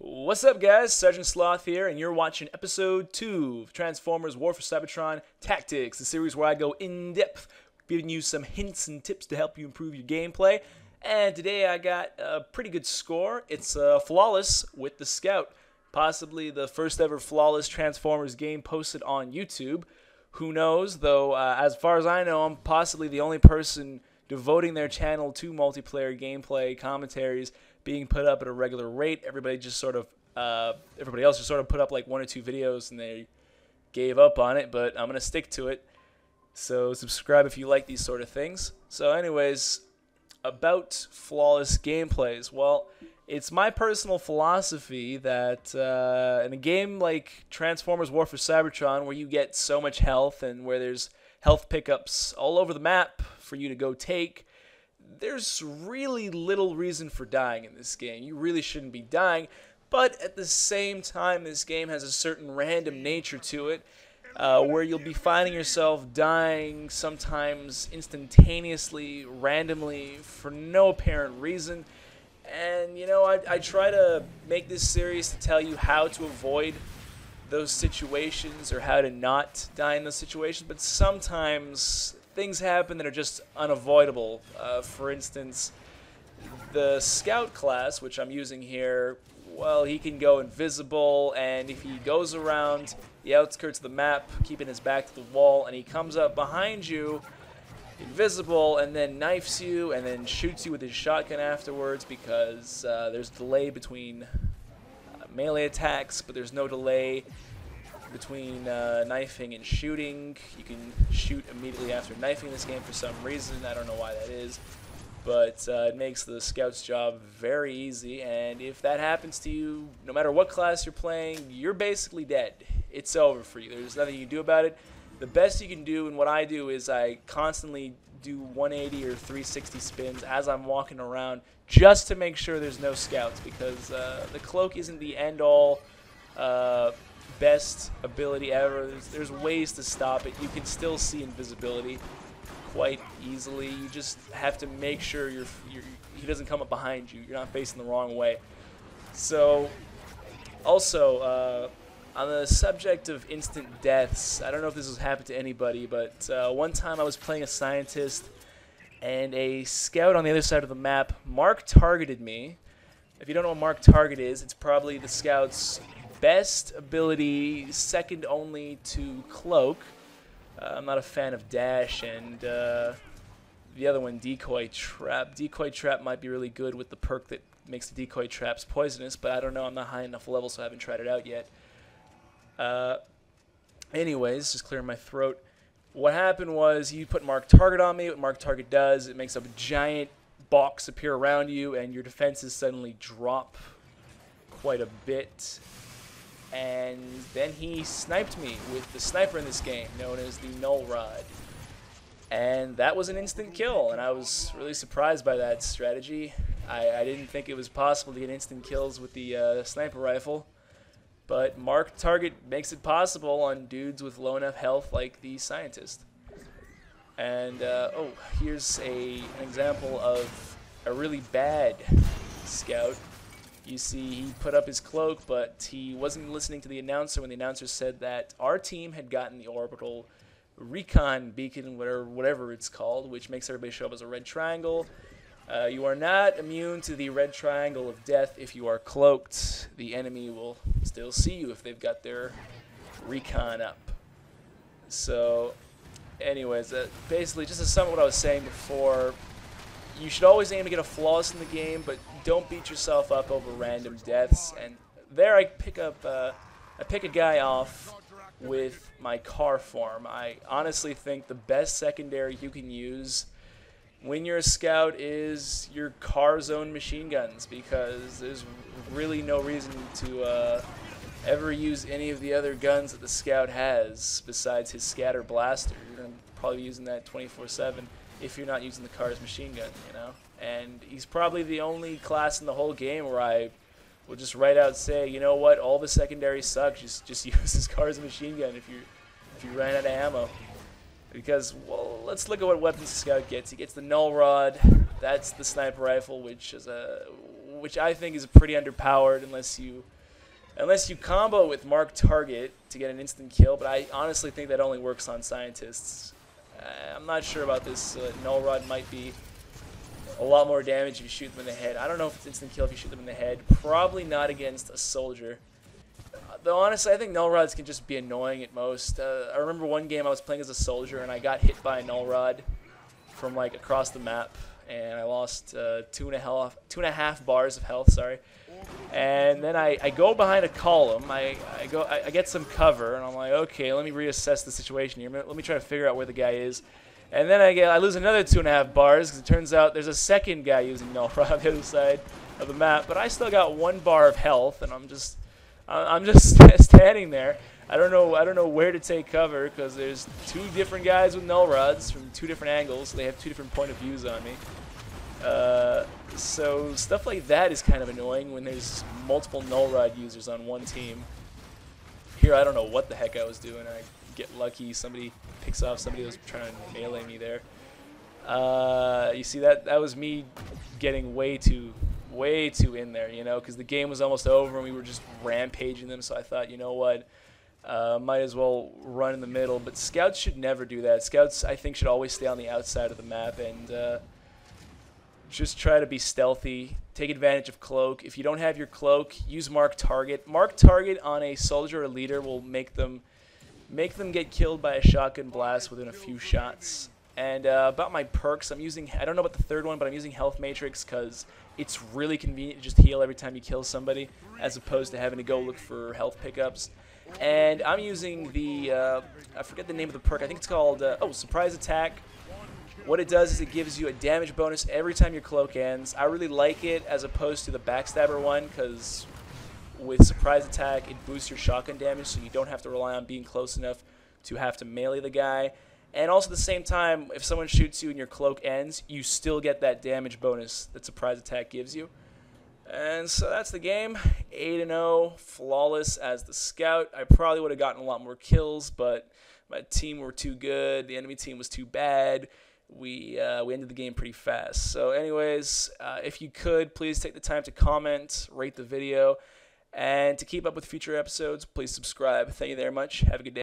What's up, guys? TheSgtSloth here, and you're watching episode 2 of Transformers War for Cybertron Tactics, the series where I go in-depth, giving you some hints and tips to help you improve your gameplay. And today I got a pretty good score. It's flawless with the Scout, possibly the first ever flawless Transformers game posted on YouTube. Who knows, though, as far as I know, I'm possibly the only person devoting their channel to multiplayer gameplay commentaries being put up at a regular rate. Everybody else just sort of put up like 1 or 2 videos and they gave up on it, but I'm going to stick to it. So subscribe if you like these sort of things. So anyways, about flawless gameplays. Well, it's my personal philosophy that in a game like Transformers War for Cybertron, where you get so much health and where there's health pickups all over the map for you to go take, there's really little reason for dying in this game. You really shouldn't be dying, but at the same time, this game has a certain random nature to it, where you'll be finding yourself dying sometimes instantaneously, randomly, for no apparent reason. And, you know, I try to make this series to tell you how to avoid those situations or how to not die in those situations, but sometimes things happen that are just unavoidable. For instance, the Scout class, which I'm using here, well, he can go invisible, and if he goes around the outskirts of the map, keeping his back to the wall, and he comes up behind you, invisible, and then knifes you, and then shoots you with his shotgun afterwards, because there's a delay between melee attacks, but there's no delay between knifing and shooting. You can shoot immediately after knifing in this game for some reason. I don't know why that is, but it makes the Scout's job very easy, and if that happens to you, no matter what class you're playing, you're basically dead. It's over for you. There's nothing you can do about it. The best you can do, and what I do, is I constantly do 180 or 360 spins as I'm walking around just to make sure there's no Scouts, because the cloak isn't the end-all best ability ever. There's ways to stop it. You can still see invisibility quite easily. You just have to make sure he doesn't come up behind you. You're not facing the wrong way. So, also, on the subject of instant deaths, I don't know if this has happened to anybody, but one time I was playing a scientist, and a Scout on the other side of the map mark targeted me. If you don't know what mark target is, it's probably the Scout's best ability, second only to Cloak. I'm not a fan of Dash, and the other one, Decoy Trap. Decoy Trap might be really good with the perk that makes the decoy traps poisonous, but I don't know. I'm not high enough level, so I haven't tried it out yet. Anyways, just clearing my throat. What happened was he put mark target on me. What mark target does, it makes a giant box appear around you, and your defenses suddenly drop quite a bit. And then he sniped me with the sniper in this game, known as the Null Rod. And that was an instant kill, and I was really surprised by that strategy. I didn't think it was possible to get instant kills with the sniper rifle. But mark target makes it possible on dudes with low enough health like the scientist. And, oh, here's an example of a really bad Scout. You see, he put up his cloak, but he wasn't listening to the announcer when the announcer said that our team had gotten the orbital recon beacon, whatever it's called, which makes everybody show up as a red triangle. You are not immune to the red triangle of death if you are cloaked. The enemy will still see you if they've got their recon up. So, anyways, basically, just to sum up what I was saying before, you should always aim to get a flawless in the game, but don't beat yourself up over random deaths. And there I pick a guy off with my car form. I honestly think the best secondary you can use when you're a Scout is your car's own machine guns, because there's really no reason to ever use any of the other guns that the Scout has besides his scatter blaster. You're going to probably be using that 24/7 if you're not using the car's machine gun, you know. And he's probably the only class in the whole game where I will just right out say, you know what, all the secondary sucks. Just use his car's machine gun if you ran out of ammo. Because, well, let's look at what weapons the Scout gets. He gets the Null Rod. That's the sniper rifle, which is a which I think is pretty underpowered unless you combo with Mark Target to get an instant kill, but I honestly think that only works on scientists. I'm not sure about this. Null Rod might be a lot more damage if you shoot them in the head. I don't know if it's instant kill if you shoot them in the head. Probably not against a soldier. Though honestly, I think Null Rods can just be annoying at most. I remember one game I was playing as a soldier and I got hit by a Null Rod from like across the map, and I lost 2.5 bars of health. Sorry. And then I go behind a column. I get some cover, and I'm like, okay, let me reassess the situation here. Let me try to figure out where the guy is. And then I lose another 2.5 bars because it turns out there's a second guy using Null Rod on the other side of the map. But I still got 1 bar of health, and I'm just standing there. I don't know where to take cover because there's 2 different guys with Null Rods from 2 different angles. So they have 2 different point of views on me. So stuff like that is kind of annoying when there's multiple Null Rod users on one team. Here, I don't know what the heck I was doing. I get lucky. Somebody picks off somebody who was trying to melee me there. You see, that was me getting way too in there, you know, because the game was almost over and we were just rampaging them. So I thought, you know what, might as well run in the middle. But scouts should never do that. Scouts, I think, should always stay on the outside of the map and just try to be stealthy. Take advantage of cloak. If you don't have your cloak, use Mark Target. Mark Target on a soldier or leader will make them get killed by a shotgun blast within a few shots. And about my perks, I don't know about the third one, but I'm using Health Matrix because it's really convenient to just heal every time you kill somebody, as opposed to having to go look for health pickups. And I'm using the, I forget the name of the perk. I think it's called, Surprise Attack. What it does is it gives you a damage bonus every time your cloak ends. I really like it as opposed to the Backstabber one because with Surprise Attack, it boosts your shotgun damage, so you don't have to rely on being close enough to have to melee the guy. And also at the same time, if someone shoots you and your cloak ends, you still get that damage bonus that Surprise Attack gives you. And so that's the game. 8-0, flawless as the scout. I probably would have gotten a lot more kills, but my team were too good. The enemy team was too bad. We ended the game pretty fast. So anyways, if you could, please take the time to comment, rate the video, and to keep up with future episodes, please subscribe. Thank you very much. Have a good day.